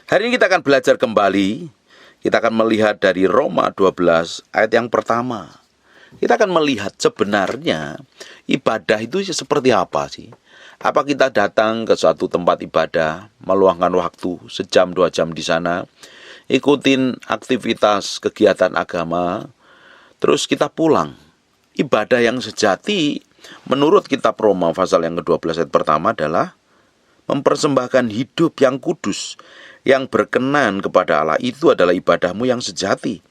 Hari ini kita akan belajar kembali. Kita akan melihat dari Roma 12 ayat yang pertama. Kita akan melihat sebenarnya ibadah itu seperti apa sih? Apa kita datang ke suatu tempat ibadah, meluangkan waktu sejam 2 jam di sana, ikutin aktivitas kegiatan agama, terus kita pulang. Ibadah yang sejati menurut kitab Roma pasal yang ke-12 ayat pertama adalah mempersembahkan hidup yang kudus, yang berkenan kepada Allah. Itu adalah ibadahmu yang sejati.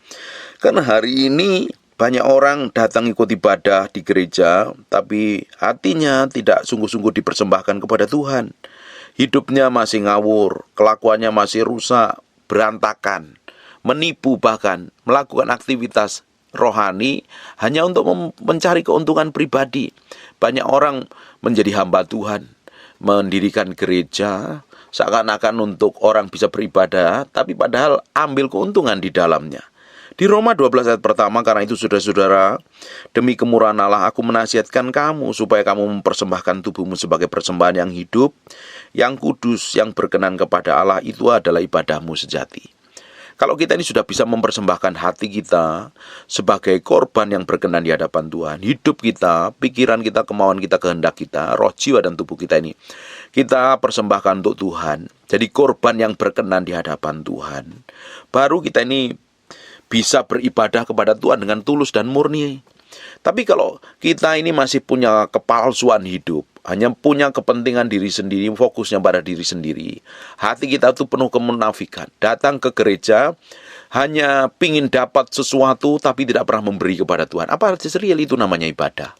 Karena hari ini banyak orang datang ikut ibadah di gereja, tapi hatinya tidak sungguh-sungguh dipersembahkan kepada Tuhan. Hidupnya masih ngawur, kelakuannya masih rusak, berantakan, menipu, bahkan melakukan aktivitas rohani hanya untuk mencari keuntungan pribadi. Banyak orang menjadi hamba Tuhan, mendirikan gereja seakan-akan untuk orang bisa beribadah, tapi padahal ambil keuntungan di dalamnya. Di Roma 12 ayat pertama, karena itu saudara-saudara, demi kemurahan Allah aku menasihatkan kamu supaya kamu mempersembahkan tubuhmu sebagai persembahan yang hidup, yang kudus, yang berkenan kepada Allah. Itu adalah ibadahmu sejati. Kalau kita ini sudah bisa mempersembahkan hati kita sebagai korban yang berkenan di hadapan Tuhan, hidup kita, pikiran kita, kemauan kita, kehendak kita, roh, jiwa, dan tubuh kita ini kita persembahkan untuk Tuhan, jadi korban yang berkenan di hadapan Tuhan, baru kita ini bisa beribadah kepada Tuhan dengan tulus dan murni. Tapi kalau kita ini masih punya kepalsuan hidup, hanya punya kepentingan diri sendiri, fokusnya pada diri sendiri, hati kita itu penuh kemunafikan, datang ke gereja hanya pingin dapat sesuatu tapi tidak pernah memberi kepada Tuhan. Apa real itu namanya ibadah?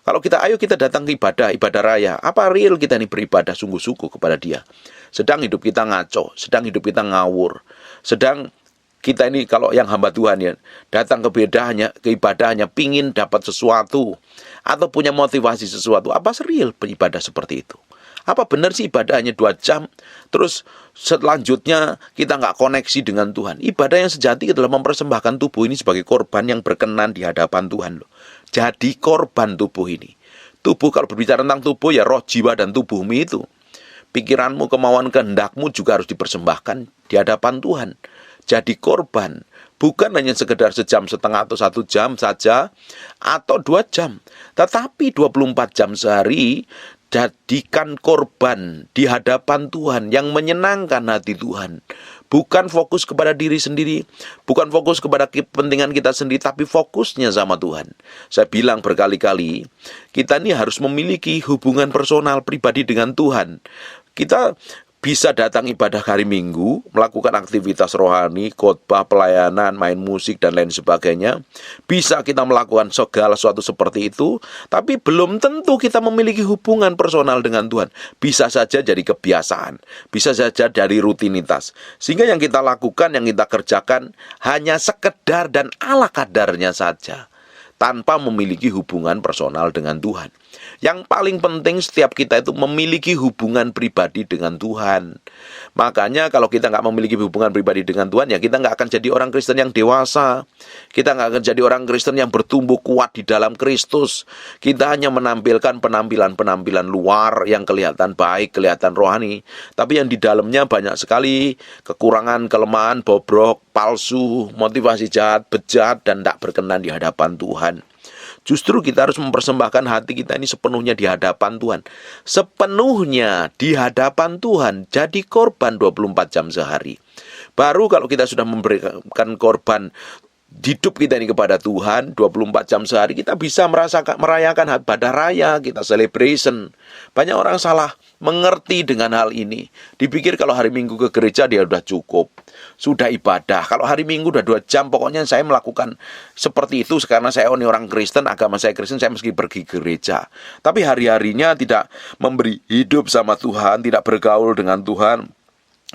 Kalau ayo kita datang ke ibadah raya, apa real kita ini beribadah sungguh-sungguh kepada Dia? Sedang hidup kita ngaco, sedang hidup kita ngawur, sedang kita ini kalau yang hamba Tuhan ya, datang ke ibadah hanya pingin dapat sesuatu atau punya motivasi sesuatu. Apa serial beribadah seperti itu? Apa benar sih ibadah hanya 2 jam, terus selanjutnya kita nggak koneksi dengan Tuhan? Ibadah yang sejati adalah mempersembahkan tubuh ini sebagai korban yang berkenan di hadapan Tuhan loh. Jadi korban tubuh ini. Tubuh, kalau berbicara tentang tubuh ya roh, jiwa, dan tubuhmu itu. Pikiranmu, kemauan, kehendakmu juga harus dipersembahkan di hadapan Tuhan. Jadi korban, bukan hanya sekedar sejam setengah atau 1 jam saja, atau 2 jam, tetapi 24 jam sehari, jadikan korban di hadapan Tuhan yang menyenangkan hati Tuhan. Bukan fokus kepada diri sendiri, bukan fokus kepada kepentingan kita sendiri, tapi fokusnya sama Tuhan. Saya bilang berkali-kali, kita ini harus memiliki hubungan personal pribadi dengan Tuhan. Kita bisa datang ibadah hari Minggu, melakukan aktivitas rohani, khotbah, pelayanan, main musik, dan lain sebagainya. Bisa kita melakukan segala sesuatu seperti itu, tapi belum tentu kita memiliki hubungan personal dengan Tuhan. Bisa saja jadi kebiasaan, bisa saja dari rutinitas. Sehingga yang kita lakukan, yang kita kerjakan, hanya sekedar dan ala kadarnya saja, tanpa memiliki hubungan personal dengan Tuhan. Yang paling penting setiap kita itu memiliki hubungan pribadi dengan Tuhan. Makanya kalau kita nggak memiliki hubungan pribadi dengan Tuhan, ya kita nggak akan jadi orang Kristen yang dewasa. Kita nggak akan jadi orang Kristen yang bertumbuh kuat di dalam Kristus. Kita hanya menampilkan penampilan-penampilan luar yang kelihatan baik, kelihatan rohani, tapi yang di dalamnya banyak sekali kekurangan, kelemahan, bobrok, palsu, motivasi jahat, bejat, dan tak berkenan di hadapan Tuhan. Justru kita harus mempersembahkan hati kita ini sepenuhnya di hadapan Tuhan. Sepenuhnya di hadapan Tuhan. Jadi korban 24 jam sehari. Baru kalau kita sudah memberikan korban hidup kita ini kepada Tuhan 24 jam sehari, kita bisa merayakan ibadah raya, kita celebration. Banyak orang salah mengerti dengan hal ini. Dipikir kalau hari Minggu ke gereja dia sudah cukup, sudah ibadah. Kalau hari Minggu udah 2 jam, pokoknya saya melakukan seperti itu karena saya ini orang Kristen, agama saya Kristen, saya mesti pergi ke gereja. Tapi hari-harinya tidak memberi hidup sama Tuhan, tidak bergaul dengan Tuhan,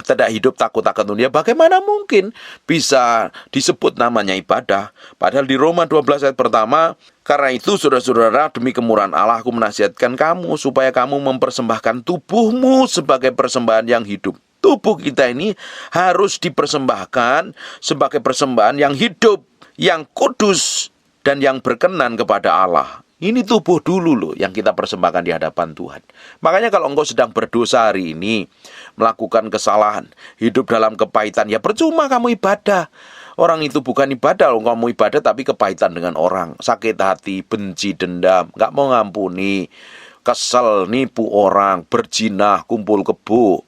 tidak hidup takut akan dunia, bagaimana mungkin bisa disebut namanya ibadah? Padahal di Roma 12 ayat pertama, karena itu saudara-saudara, demi kemurahan Allah aku menasihatkan kamu supaya kamu mempersembahkan tubuhmu sebagai persembahan yang hidup. Tubuh kita ini harus dipersembahkan sebagai persembahan yang hidup, yang kudus, dan yang berkenan kepada Allah. Ini tubuh dulu loh yang kita persembahkan di hadapan Tuhan. Makanya kalau engkau sedang berdosa hari ini, melakukan kesalahan, hidup dalam kepahitan, ya percuma kamu ibadah. Orang itu bukan ibadah, loh kamu ibadah tapi kepahitan dengan orang, sakit hati, benci, dendam, gak mau ngampuni, kesel, nipu orang, berjinah, kumpul kebo,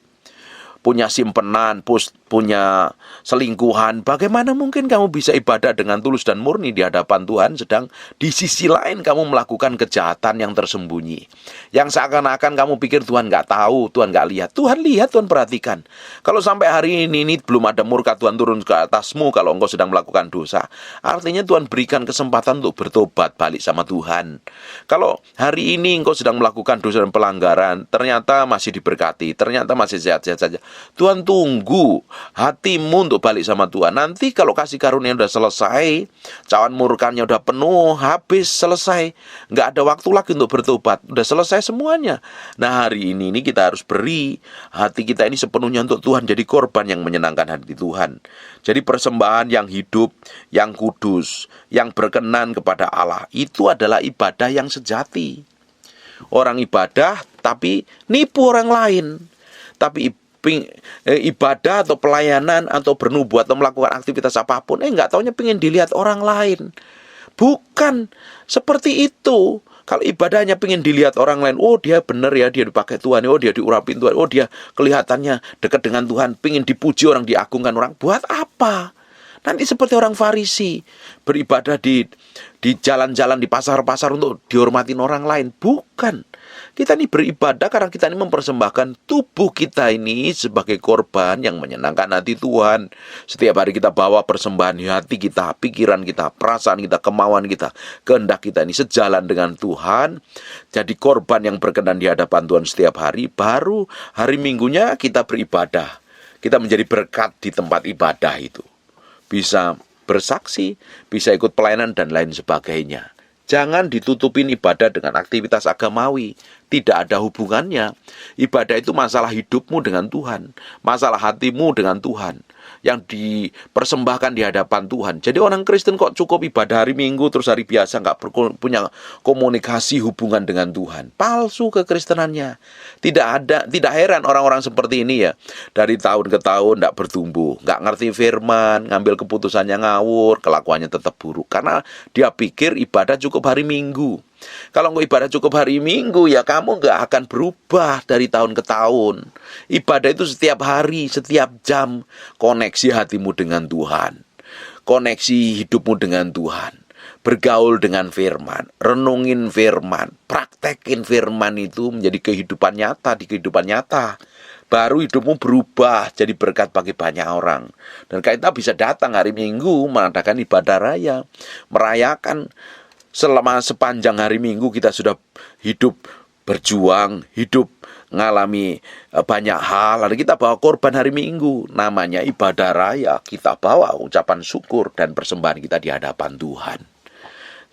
punya simpenan, punya selingkuhan. Bagaimana mungkin kamu bisa ibadah dengan tulus dan murni di hadapan Tuhan, sedang di sisi lain kamu melakukan kejahatan yang tersembunyi, yang seakan-akan kamu pikir Tuhan nggak tahu, Tuhan nggak lihat. Tuhan lihat, Tuhan perhatikan. Kalau sampai hari ini belum ada murka Tuhan turun ke atasmu kalau engkau sedang melakukan dosa, artinya Tuhan berikan kesempatan untuk bertobat balik sama Tuhan. Kalau hari ini engkau sedang melakukan dosa dan pelanggaran, ternyata masih diberkati, ternyata masih sehat-sehat saja, Tuhan tunggu hatimu untuk balik sama Tuhan. Nanti kalau kasih karunia udah selesai, cawan murkanya udah penuh, habis, selesai, nggak ada waktu lagi untuk bertobat, udah selesai semuanya. Nah hari ini kita harus beri hati kita ini sepenuhnya untuk Tuhan, jadi korban yang menyenangkan hati Tuhan. Jadi persembahan yang hidup, yang kudus, yang berkenan kepada Allah, itu adalah ibadah yang sejati. Orang ibadah tapi nipu orang lain. Tapi ibadah atau pelayanan atau bernubuat atau melakukan aktivitas apapun, nggak taunya pengen dilihat orang lain. Bukan seperti itu. Kalau ibadahnya pengen dilihat orang lain, oh dia benar ya, dia dipakai Tuhan, oh dia diurapin Tuhan, oh dia kelihatannya dekat dengan Tuhan, pengen dipuji orang, diagungkan orang. Buat apa? Nanti seperti orang Farisi, beribadah di jalan-jalan, di pasar-pasar untuk dihormatin orang lain. Bukan. Kita ini beribadah karena kita ini mempersembahkan tubuh kita ini sebagai korban yang menyenangkan hati Tuhan. Setiap hari kita bawa persembahan hati kita, pikiran kita, perasaan kita, kemauan kita, kehendak kita ini sejalan dengan Tuhan. Jadi korban yang berkenan di hadapan Tuhan setiap hari. Baru hari Minggunya kita beribadah. Kita menjadi berkat di tempat ibadah itu. Bisa bersaksi, bisa ikut pelayanan dan lain sebagainya. Jangan ditutupin ibadah dengan aktivitas agamawi. Tidak ada hubungannya. Ibadah itu masalah hidupmu dengan Tuhan, masalah hatimu dengan Tuhan, yang dipersembahkan di hadapan Tuhan. Jadi orang Kristen kok cukup ibadah hari Minggu, terus hari biasa nggak punya komunikasi hubungan dengan Tuhan. Palsu kekristenannya. Tidak heran orang-orang seperti ini ya, dari tahun ke tahun nggak bertumbuh, nggak ngerti firman, ngambil keputusannya ngawur, kelakuannya tetap buruk. Karena dia pikir ibadah cukup hari Minggu. Kalau engkau ibadah cukup hari Minggu, ya kamu nggak akan berubah dari tahun ke tahun. Ibadah itu setiap hari, setiap jam. Koneksi hatimu dengan Tuhan, koneksi hidupmu dengan Tuhan, bergaul dengan firman, renungin firman, praktekin firman itu menjadi kehidupan nyata di kehidupan nyata. Baru hidupmu berubah jadi berkat bagi banyak orang. Dan kita bisa datang hari Minggu mengadakan ibadah raya, merayakan. Selama sepanjang hari Minggu kita sudah hidup berjuang, hidup ngalami banyak hal. Lalu kita bawa korban hari Minggu, namanya ibadah raya. Kita bawa ucapan syukur dan persembahan kita di hadapan Tuhan.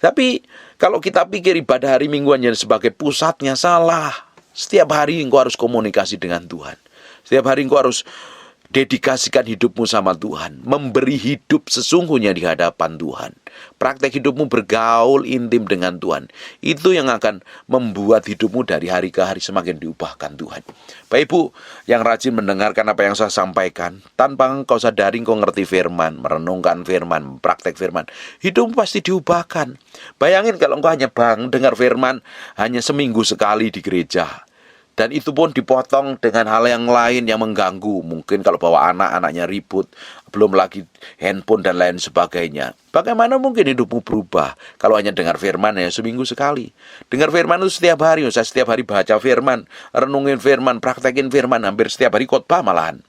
Tapi kalau kita pikir ibadah hari Minggu hanya sebagai pusatnya, salah. Setiap hari engkau harus komunikasi dengan Tuhan. Setiap hari engkau harus dedikasikan hidupmu sama Tuhan, memberi hidup sesungguhnya di hadapan Tuhan. Praktek hidupmu bergaul intim dengan Tuhan. Itu yang akan membuat hidupmu dari hari ke hari semakin diubahkan Tuhan. Bapak Ibu yang rajin mendengarkan apa yang saya sampaikan, tanpa engkau sadari engkau ngerti firman, merenungkan firman, praktek firman, hidupmu pasti diubahkan. Bayangin kalau engkau hanya dengar firman hanya seminggu sekali di gereja. Dan itu pun dipotong dengan hal yang lain yang mengganggu. Mungkin kalau bawa anak-anaknya ribut, belum lagi handphone dan lain sebagainya. Bagaimana mungkin hidupmu berubah kalau hanya dengar firman ya seminggu sekali? Dengar firman itu setiap hari. Saya setiap hari baca firman, renungin firman, praktekin firman, hampir setiap hari khotbah malahan.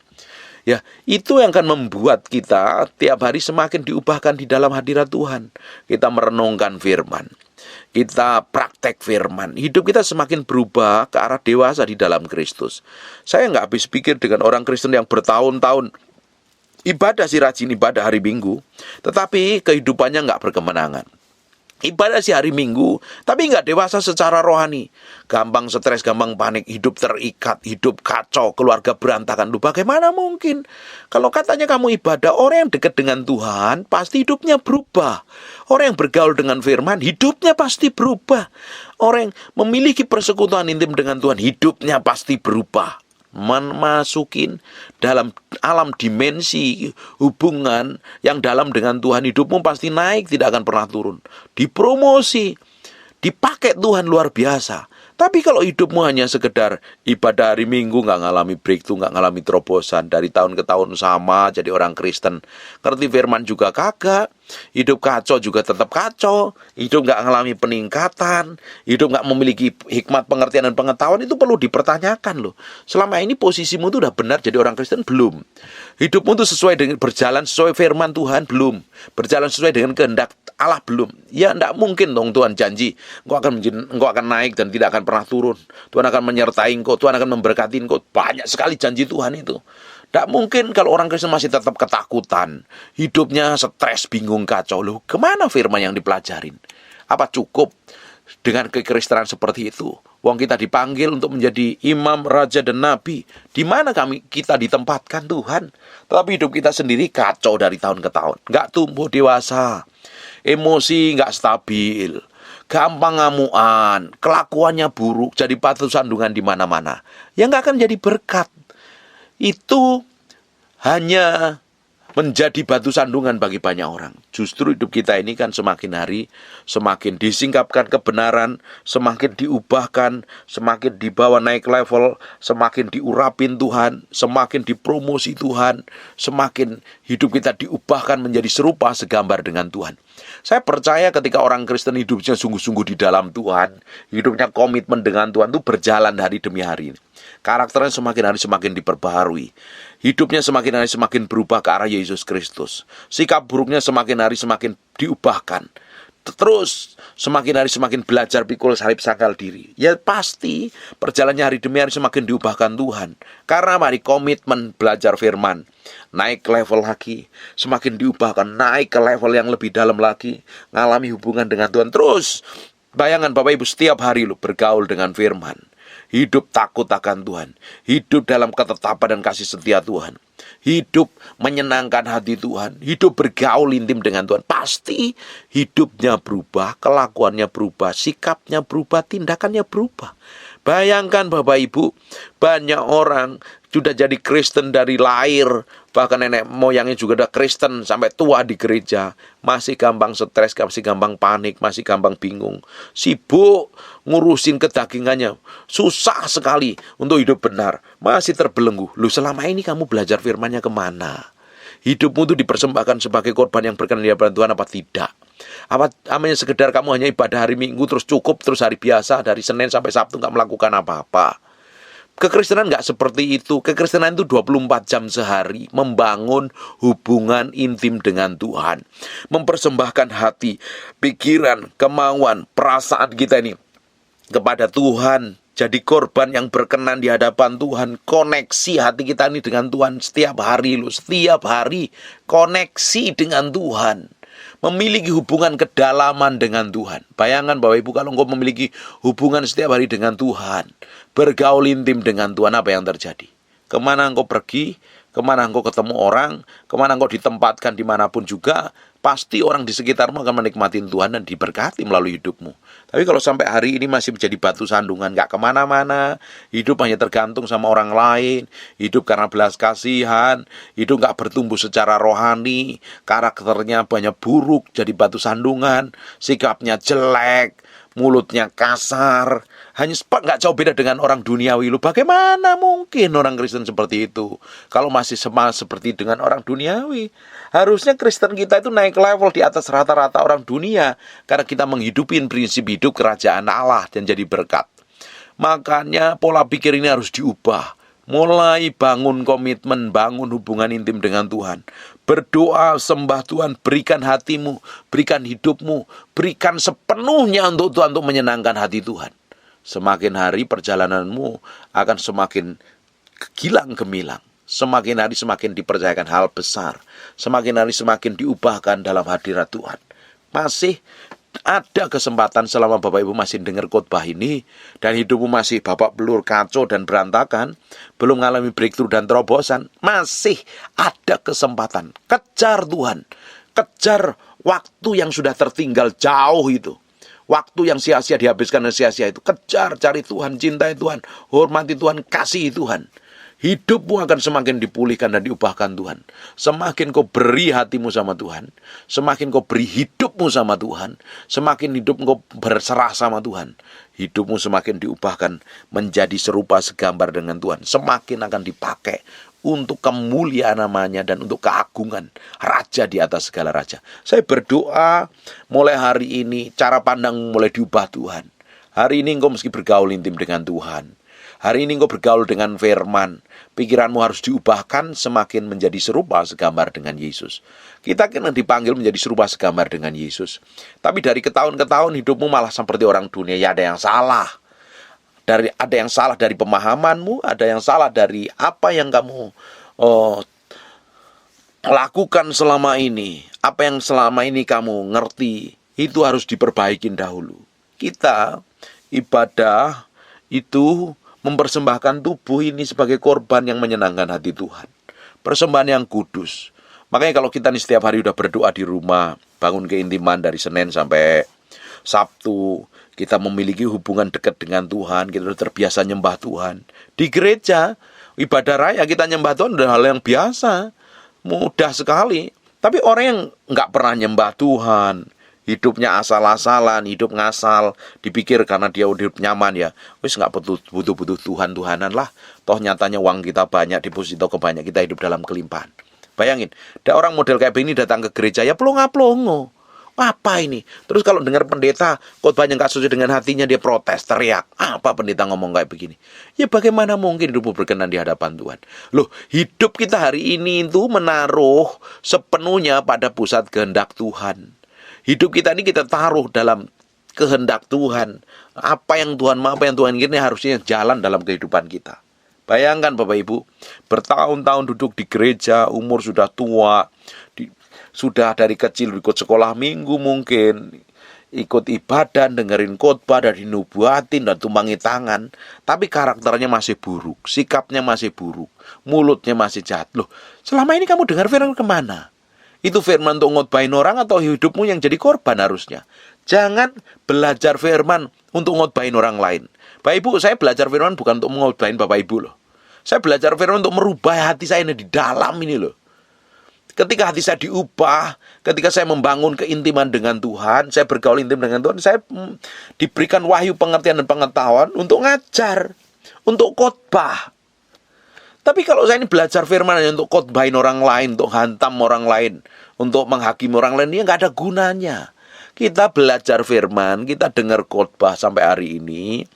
Ya, itu yang akan membuat kita tiap hari semakin diubahkan di dalam hadirat Tuhan. Kita merenungkan firman, kita praktek firman, hidup kita semakin berubah ke arah dewasa di dalam Kristus. Saya nggak habis pikir dengan orang Kristen yang bertahun-tahun ibadah, rajin ibadah hari Minggu, tetapi kehidupannya nggak berkemenangan. Ibadah sih hari Minggu, tapi nggak dewasa secara rohani. Gampang stres, gampang panik, hidup terikat, hidup kacau, keluarga berantakan. Lu bagaimana mungkin? Kalau katanya kamu ibadah, orang yang dekat dengan Tuhan, pasti hidupnya berubah. Orang yang bergaul dengan firman, hidupnya pasti berubah. Orang yang memiliki persekutuan intim dengan Tuhan, hidupnya pasti berubah. Memasukin dalam alam dimensi hubungan yang dalam dengan Tuhan, hidupmu pasti naik, tidak akan pernah turun. Dipromosi, dipakai Tuhan luar biasa. Tapi kalau hidupmu hanya sekedar ibadah hari Minggu, nggak ngalami breakthrough, nggak ngalami terobosan, dari tahun ke tahun sama jadi orang Kristen, ngerti firman juga kagak, hidup kacau juga tetap kacau, hidup nggak ngalami peningkatan, hidup nggak memiliki hikmat, pengertian, dan pengetahuan, itu perlu dipertanyakan loh. Selama ini posisimu itu udah benar jadi orang Kristen belum? Hidupmu itu sesuai dengan berjalan sesuai firman Tuhan belum? Berjalan sesuai dengan kehendak Allah belum? Ya enggak mungkin dong Tuhan janji engkau akan naik dan tidak akan pernah turun. Tuhan akan menyertai engkau, Tuhan akan memberkati engkau. Banyak sekali janji Tuhan itu. Tidak mungkin kalau orang Kristen masih tetap ketakutan, hidupnya stres, bingung, kacau. Loh, kemana firman yang dipelajarin? Apa cukup dengan kekristenan seperti itu? Wong kita dipanggil untuk menjadi imam, raja, dan nabi. Di mana kita ditempatkan Tuhan? Tetapi hidup kita sendiri kacau dari tahun ke tahun. Nggak tumbuh dewasa. Emosi nggak stabil. Gampang ngamuan. Kelakuannya buruk. Jadi batu sandungan di mana-mana. Ya nggak akan jadi berkat. Itu hanya menjadi batu sandungan bagi banyak orang. Justru hidup kita ini kan semakin hari semakin disingkapkan kebenaran, semakin diubahkan, semakin dibawa naik level, semakin diurapin Tuhan, semakin dipromosi Tuhan, semakin hidup kita diubahkan menjadi serupa segambar dengan Tuhan. Saya percaya ketika orang Kristen hidupnya sungguh-sungguh di dalam Tuhan, hidupnya komitmen dengan Tuhan, itu berjalan hari demi hari. Karakternya semakin hari semakin diperbaharui. Hidupnya semakin hari semakin berubah ke arah Yesus Kristus. Sikap buruknya semakin hari semakin diubahkan. Terus semakin hari semakin belajar pikul salib sangkal diri. Ya pasti perjalanannya hari demi hari semakin diubahkan Tuhan. Karena mari komitmen belajar firman. Naik level lagi. Semakin diubahkan. Naik ke level yang lebih dalam lagi. Ngalami hubungan dengan Tuhan. Terus bayangan Bapak Ibu setiap hari lu bergaul dengan firman. Hidup takut akan Tuhan. Hidup dalam ketetapan dan kasih setia Tuhan. Hidup menyenangkan hati Tuhan. Hidup bergaul intim dengan Tuhan. Pasti hidupnya berubah, kelakuannya berubah, sikapnya berubah, tindakannya berubah. Bayangkan Bapak Ibu, banyak orang sudah jadi Kristen dari lahir, bahkan nenek moyangnya juga udah Kristen sampai tua di gereja, masih gampang stres, masih gampang panik, masih gampang bingung, sibuk ngurusin kedagingannya, susah sekali untuk hidup benar, masih terbelenggu. Lu selama ini kamu belajar firman-Nya kemana? Hidupmu itu dipersembahkan sebagai korban yang berkenan di hadapan Tuhan apa tidak? Apa hanya sekedar kamu hanya ibadah hari Minggu terus cukup, terus hari biasa dari Senin sampai Sabtu nggak melakukan apa-apa? Kekristenan nggak seperti itu. Kekristenan itu 24 jam sehari membangun hubungan intim dengan Tuhan, mempersembahkan hati, pikiran, kemauan, perasaan kita ini kepada Tuhan. Jadi korban yang berkenan di hadapan Tuhan. Koneksi hati kita ini dengan Tuhan setiap hari. Setiap hari koneksi dengan Tuhan. Memiliki hubungan kedalaman dengan Tuhan. Bayangkan Bapak Ibu kalau engkau memiliki hubungan setiap hari dengan Tuhan, bergaul intim dengan Tuhan, apa yang terjadi? Kemana engkau pergi, kemana engkau ketemu orang, kemana engkau ditempatkan dimanapun juga, pasti orang di sekitarmu akan menikmati Tuhan dan diberkati melalui hidupmu. Tapi kalau sampai hari ini masih menjadi batu sandungan, gak kemana-mana, hidup hanya tergantung sama orang lain, hidup karena belas kasihan, hidup gak bertumbuh secara rohani, karakternya banyak buruk, jadi batu sandungan, sikapnya jelek, mulutnya kasar, hanya gak jauh beda dengan orang duniawi. Bagaimana mungkin orang Kristen seperti itu kalau masih sama seperti dengan orang duniawi? Harusnya Kristen kita itu naik level di atas rata-rata orang dunia, karena kita menghidupi prinsip hidup kerajaan Allah dan jadi berkat. Makanya pola pikir ini harus diubah. Mulai bangun komitmen, bangun hubungan intim dengan Tuhan. Berdoa, sembah Tuhan, berikan hatimu, berikan hidupmu, berikan sepenuhnya untuk Tuhan, untuk menyenangkan hati Tuhan. Semakin hari perjalananmu akan semakin gilang gemilang. Semakin hari semakin dipercayakan hal besar. Semakin hari semakin diubahkan dalam hadirat Tuhan. Masih Ada kesempatan selama Bapak Ibu masih dengar khotbah ini dan hidupmu masih babak belur, kacau dan berantakan, belum mengalami breakthrough dan terobosan, masih ada kesempatan. Kejar Tuhan, kejar waktu yang sudah tertinggal jauh itu. Waktu yang sia-sia dihabiskan dan sia-sia itu. Kejar, cari Tuhan, cintai Tuhan, hormati Tuhan, kasihi Tuhan. Hidupmu akan semakin dipulihkan dan diubahkan Tuhan. Semakin kau beri hatimu sama Tuhan, semakin kau beri hidupmu sama Tuhan, semakin hidup kau berserah sama Tuhan, hidupmu semakin diubahkan menjadi serupa segambar dengan Tuhan. Semakin akan dipakai untuk kemuliaan namanya dan untuk keagungan Raja di atas segala raja. Saya berdoa mulai hari ini cara pandang mulai diubah Tuhan. Hari ini engkau mesti bergaul intim dengan Tuhan. Hari ini engkau bergaul dengan firman. Pikiranmu harus diubahkan semakin menjadi serupa segambar dengan Yesus. Kita kan dipanggil menjadi serupa segambar dengan Yesus. Tapi dari ke tahun ke tahun hidupmu malah seperti orang dunia. Ya ada yang salah. Ada yang salah dari pemahamanmu. Ada yang salah dari apa yang kamu lakukan selama ini. Apa yang selama ini kamu ngerti. Itu harus diperbaikin dahulu. Kita ibadah itu mempersembahkan tubuh ini sebagai korban yang menyenangkan hati Tuhan. Persembahan yang kudus. Makanya kalau kita nih setiap hari udah berdoa di rumah, bangun keintiman dari Senin sampai Sabtu, kita memiliki hubungan dekat dengan Tuhan, kita udah terbiasa nyembah Tuhan. Di gereja, ibadah raya kita nyembah Tuhan udah hal yang biasa, mudah sekali. Tapi orang yang nggak pernah nyembah Tuhan, hidupnya asal-asalan, hidup ngasal, dipikir karena dia hidup nyaman ya, wis nggak butuh Tuhan-Tuhanan lah. Toh nyatanya uang kita banyak, deposito kebanyak, kita hidup dalam kelimpahan. Bayangin, ada orang model kayak begini datang ke gereja ya plonga-plongo. Apa ini? Terus kalau dengar pendeta khotbahnya nggak sesuai dengan hatinya, dia protes, teriak. Apa pendeta ngomong kayak begini? Ya bagaimana mungkin hidupmu berkenan di hadapan Tuhan? Loh, hidup kita hari ini itu menaruh sepenuhnya pada pusat kehendak Tuhan. Hidup kita ini kita taruh dalam kehendak Tuhan. Apa yang Tuhan mau, apa yang Tuhan ingin harusnya jalan dalam kehidupan kita. Bayangkan Bapak Ibu, bertahun-tahun duduk di gereja, umur sudah tua, sudah dari kecil ikut sekolah minggu mungkin, ikut ibadah, dengerin khotbah dan dinubuatin dan tumpangi tangan, tapi karakternya masih buruk, sikapnya masih buruk, mulutnya masih jahat. Loh, selama ini kamu dengar firman kemana? Itu firman untuk ngotbahin orang atau hidupmu yang jadi korban harusnya? Jangan belajar firman untuk ngotbahin orang lain. Bapak Ibu, saya belajar firman bukan untuk ngotbahin Bapak Ibu loh. Saya belajar firman untuk merubah hati saya ini di dalam ini loh. Ketika hati saya diubah, ketika saya membangun keintiman dengan Tuhan, saya bergaul intim dengan Tuhan, saya diberikan wahyu pengertian dan pengetahuan untuk ngajar, untuk khotbah. Tapi kalau saya ini belajar firman hanya untuk khotbahin orang lain, untuk hantam orang lain, untuk menghakimi orang lain, ya nggak ada gunanya. Kita belajar firman, kita dengar khotbah sampai hari ini,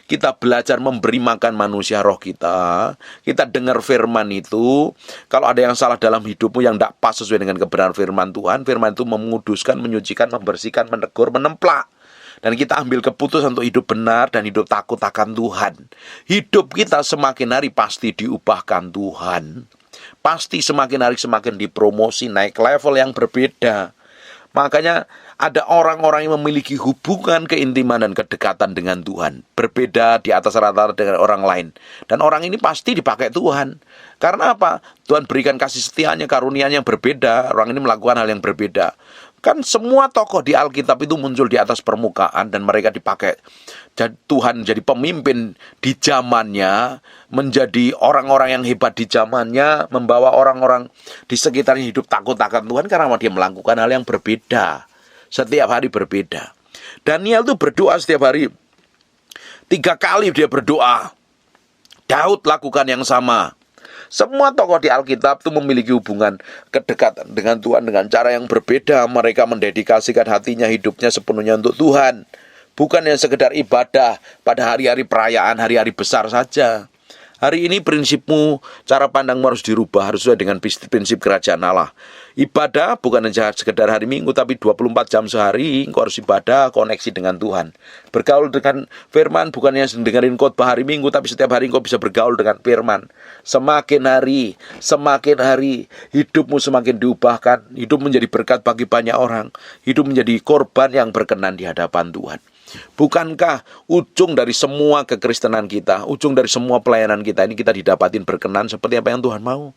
kita belajar memberi makan manusia roh kita, kita dengar firman itu. Kalau ada yang salah dalam hidupmu yang tidak pas sesuai dengan kebenaran firman Tuhan, firman itu menguduskan, menyucikan, membersihkan, menegur, menemplak. Dan kita ambil keputusan untuk hidup benar dan hidup takut akan Tuhan. Hidup kita semakin hari pasti diubahkan Tuhan. Pasti semakin hari semakin dipromosi, naik level yang berbeda. Makanya ada orang-orang yang memiliki hubungan keintiman dan kedekatan dengan Tuhan. Berbeda di atas rata-rata dengan orang lain. Dan orang ini pasti dipakai Tuhan. Karena apa? Tuhan berikan kasih setianya, karunia-Nya yang berbeda. Orang ini melakukan hal yang berbeda. Kan semua tokoh di Alkitab itu muncul di atas permukaan dan mereka dipakai Tuhan jadi pemimpin di zamannya, menjadi orang-orang yang hebat di zamannya, membawa orang-orang di sekitarnya hidup takut akan Tuhan karena dia melakukan hal yang berbeda. Setiap hari berbeda. Daniel itu berdoa setiap hari. 3 kali dia berdoa. Daud lakukan yang sama. Semua tokoh di Alkitab itu memiliki hubungan kedekatan dengan Tuhan dengan cara yang berbeda. Mereka mendedikasikan hatinya, hidupnya sepenuhnya untuk Tuhan. Bukan yang sekedar ibadah pada hari-hari perayaan, hari-hari besar saja. Hari ini prinsipmu, cara pandangmu harus dirubah, harus sesuai dengan prinsip kerajaan Allah. Ibadah bukan hanya sekedar hari Minggu, tapi 24 jam sehari, engkau harus ibadah, koneksi dengan Tuhan. Bergaul dengan firman, bukan hanya dengerin khotbah hari Minggu, tapi setiap hari engkau bisa bergaul dengan firman. Semakin hari, hidupmu semakin diubahkan, hidup menjadi berkat bagi banyak orang, hidup menjadi korban yang berkenan di hadapan Tuhan. Bukankah ujung dari semua kekristenan kita, ujung dari semua pelayanan kita ini kita didapatin berkenan seperti apa yang Tuhan mau?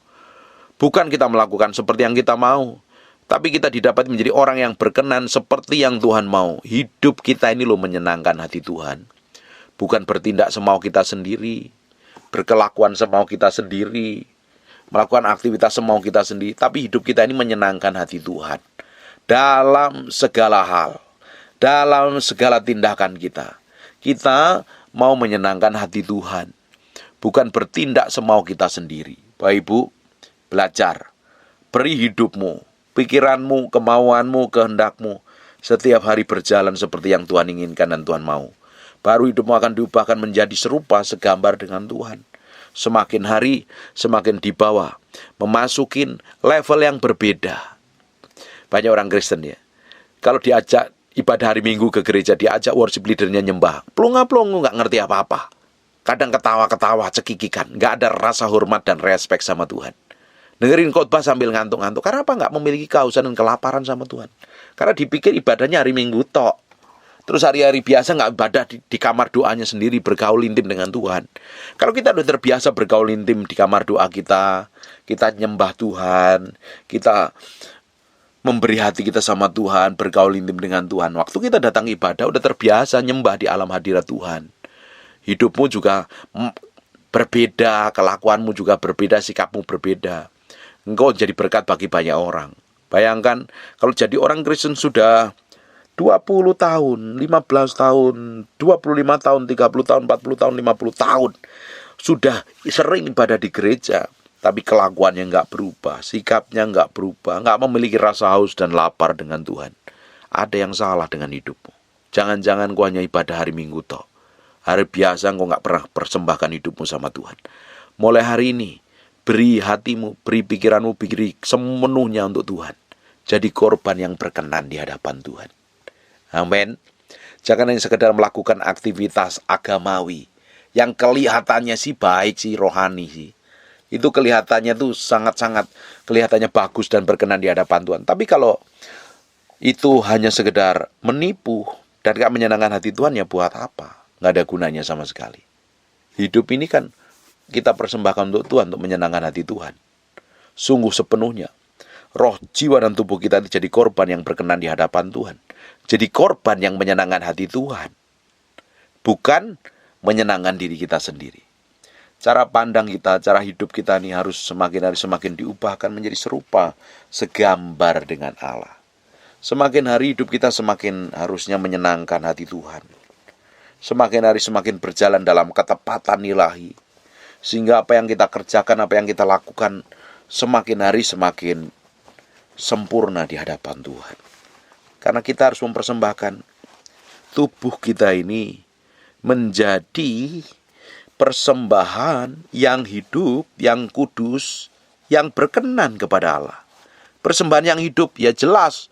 Bukan kita melakukan seperti yang kita mau, tapi kita didapat menjadi orang yang berkenan seperti yang Tuhan mau. Hidup kita ini loh menyenangkan hati Tuhan. Bukan bertindak semau kita sendiri, berkelakuan semau kita sendiri, melakukan aktivitas semau kita sendiri, tapi hidup kita ini menyenangkan hati Tuhan. Dalam segala hal, dalam segala tindakan kita, kita mau menyenangkan hati Tuhan, bukan bertindak semau kita sendiri. Bapak Ibu, belajar, beri hidupmu, pikiranmu, kemauanmu, kehendakmu, setiap hari berjalan seperti yang Tuhan inginkan dan Tuhan mau. Baru hidupmu akan diubahkan menjadi serupa, segambar dengan Tuhan. Semakin hari, semakin dibawa, memasukin level yang berbeda. Banyak orang Kristen ya, kalau diajak ibadah hari Minggu ke gereja, diajak worship leadernya nyembah, plunga-plungu, nggak ngerti apa-apa. Kadang ketawa-ketawa, cekikikan, nggak ada rasa hormat dan respek sama Tuhan. Dengerin khotbah sambil ngantuk-ngantuk. Karena apa? Nggak memiliki kehausan dan kelaparan sama Tuhan. Karena dipikir ibadahnya hari Minggu tok. Terus hari-hari biasa nggak ibadah di kamar doanya sendiri, bergaul intim dengan Tuhan. Kalau kita udah terbiasa bergaul intim di kamar doa kita nyembah Tuhan, kita memberi hati kita sama Tuhan, bergaul intim dengan Tuhan. Waktu kita datang ibadah, udah terbiasa nyembah di alam hadirat Tuhan. Hidupmu juga berbeda, kelakuanmu juga berbeda, sikapmu berbeda. Engkau jadi berkat bagi banyak orang. Bayangkan, kalau jadi orang Kristen sudah 20 tahun, 15 tahun, 25 tahun, 30 tahun, 40 tahun, 50 tahun. Sudah sering ibadah di gereja. Tapi kelakuannya nggak berubah, sikapnya nggak berubah, nggak memiliki rasa haus dan lapar dengan Tuhan. Ada yang salah dengan hidupmu. Jangan-jangan kau hanya ibadah hari Minggu toh. Hari biasa kau nggak pernah persembahkan hidupmu sama Tuhan. Mulai hari ini, beri hatimu, beri pikiranmu, beri sepenuhnya untuk Tuhan. Jadi korban yang berkenan di hadapan Tuhan. Amin. Jangan hanya sekedar melakukan aktivitas agamawi yang kelihatannya sih baik sih, rohani sih. Itu kelihatannya tuh sangat-sangat kelihatannya bagus dan berkenan di hadapan Tuhan. Tapi kalau itu hanya sekedar menipu dan gak menyenangkan hati Tuhan, ya buat apa? Gak ada gunanya sama sekali. Hidup ini kan kita persembahkan untuk Tuhan, untuk menyenangkan hati Tuhan. Sungguh sepenuhnya. Roh, jiwa, dan tubuh kita itu jadi korban yang berkenan di hadapan Tuhan. Jadi korban yang menyenangkan hati Tuhan. Bukan menyenangkan diri kita sendiri. Cara pandang kita, cara hidup kita ini harus semakin hari semakin diubahkan menjadi serupa, segambar dengan Allah. Semakin hari hidup kita semakin harusnya menyenangkan hati Tuhan. Semakin hari semakin berjalan dalam ketepatan ilahi. Sehingga apa yang kita kerjakan, apa yang kita lakukan, semakin hari semakin sempurna di hadapan Tuhan. Karena kita harus mempersembahkan tubuh kita ini menjadi persembahan yang hidup, yang kudus, yang berkenan kepada Allah. Persembahan yang hidup, ya jelas.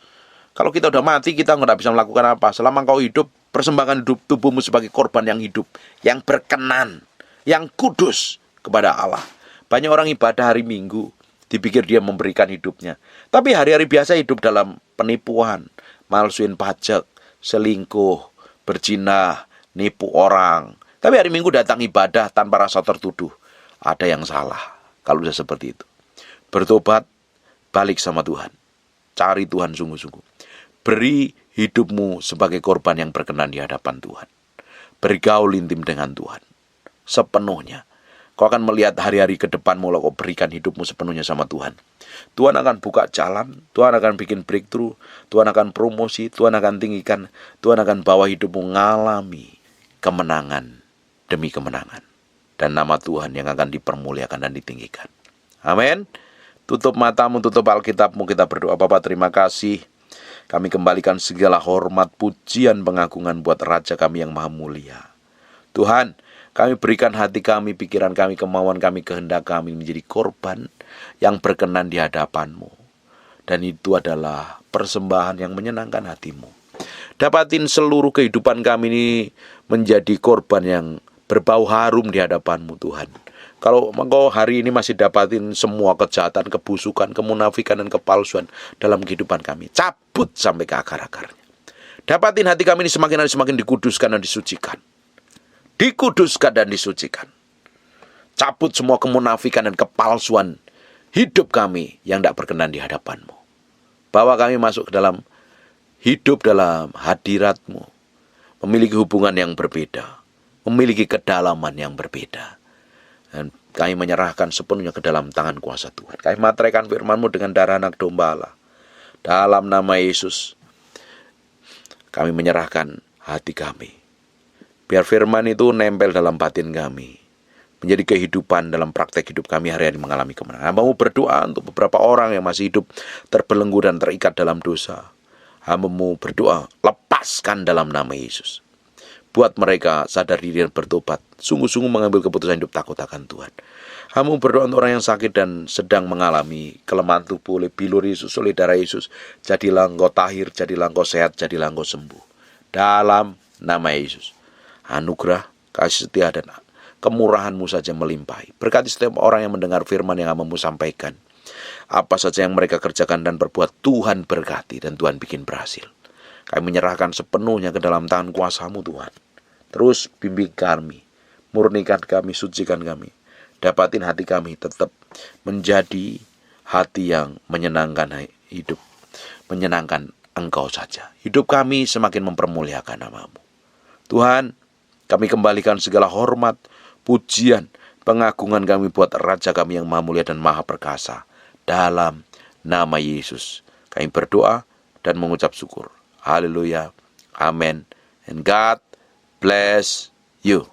Kalau kita udah mati, kita nggak bisa melakukan apa. Selama kau hidup, persembahkan hidup tubuhmu sebagai korban yang hidup, yang berkenan, yang kudus kepada Allah. Banyak orang ibadah hari Minggu, dipikir dia memberikan hidupnya. Tapi hari-hari biasa hidup dalam penipuan, malsuin pajak, selingkuh, berzina, nipu orang. Tapi hari Minggu datang ibadah tanpa rasa tertuduh. Ada yang salah kalau sudah seperti itu. Bertobat, balik sama Tuhan. Cari Tuhan sungguh-sungguh. Beri hidupmu sebagai korban yang berkenan di hadapan Tuhan. Bergaul intim dengan Tuhan. Sepenuhnya. Kau akan melihat hari-hari ke depanmu kalau kau berikan hidupmu sepenuhnya sama Tuhan. Tuhan akan buka jalan, Tuhan akan bikin breakthrough, Tuhan akan promosi, Tuhan akan tinggikan, Tuhan akan bawa hidupmu mengalami kemenangan demi kemenangan. Dan nama Tuhan yang akan dipermuliakan dan ditinggikan. Amin. Tutup matamu, tutup Alkitabmu, kita berdoa. Bapa, terima kasih. Kami kembalikan segala hormat, pujian, pengagungan buat Raja kami yang maha mulia. Tuhan, Kami berikan hati kami, pikiran kami, kemauan kami, kehendak kami menjadi korban yang berkenan di hadapan-Mu. Dan itu adalah persembahan yang menyenangkan hati-Mu. Dapatin seluruh kehidupan kami ini menjadi korban yang berbau harum di hadapan-Mu Tuhan. Kalau Engkau hari ini masih dapatin semua kejahatan, kebusukan, kemunafikan, dan kepalsuan dalam kehidupan kami, cabut sampai ke akar-akarnya. Dapatin hati kami ini semakin hari semakin dikuduskan dan disucikan. Dikuduskan dan disucikan. Cabut semua kemunafikan dan kepalsuan hidup kami yang tidak berkenan di hadapan-Mu. Bawa kami masuk ke dalam hidup dalam hadirat-Mu. Memiliki hubungan yang berbeda. Memiliki kedalaman yang berbeda. Dan kami menyerahkan sepenuhnya ke dalam tangan kuasa Tuhan. Kami materaikan firman-Mu dengan darah anak domba Allah. Dalam nama Yesus, kami menyerahkan hati kami. Biar firman itu nempel dalam batin kami. Menjadi kehidupan dalam praktek hidup kami hari-hari mengalami kemenangan. Hamba-Mu berdoa untuk beberapa orang yang masih hidup terbelenggu dan terikat dalam dosa. Hamba-Mu berdoa, lepaskan dalam nama Yesus. Buat mereka sadar diri dan bertobat. Sungguh-sungguh mengambil keputusan hidup takut akan Tuhan. Hamba berdoa untuk orang yang sakit dan sedang mengalami kelemahan tubuh oleh bilur Yesus, oleh darah Yesus. Jadilah engkau tahir, jadilah engkau sehat, jadilah engkau sembuh. Dalam nama Yesus. Anugerah, kasih setia dan kemurahan-Mu saja melimpahi. Berkati setiap orang yang mendengar firman yang hamba-Mu sampaikan. Apa saja yang mereka kerjakan dan perbuat, Tuhan berkati dan Tuhan bikin berhasil. Kami menyerahkan sepenuhnya ke dalam tangan kuasa-Mu Tuhan. Terus bimbing kami, murnikan kami, sucikan kami. Dapatin hati kami tetap menjadi hati yang menyenangkan hidup. Menyenangkan Engkau saja. Hidup kami semakin mempermuliakan nama-Mu. Tuhan, kami kembalikan segala hormat, pujian, pengagungan kami buat Raja kami yang maha mulia dan maha perkasa. Dalam nama Yesus, kami berdoa dan mengucap syukur. Haleluya. Amen. And God bless you.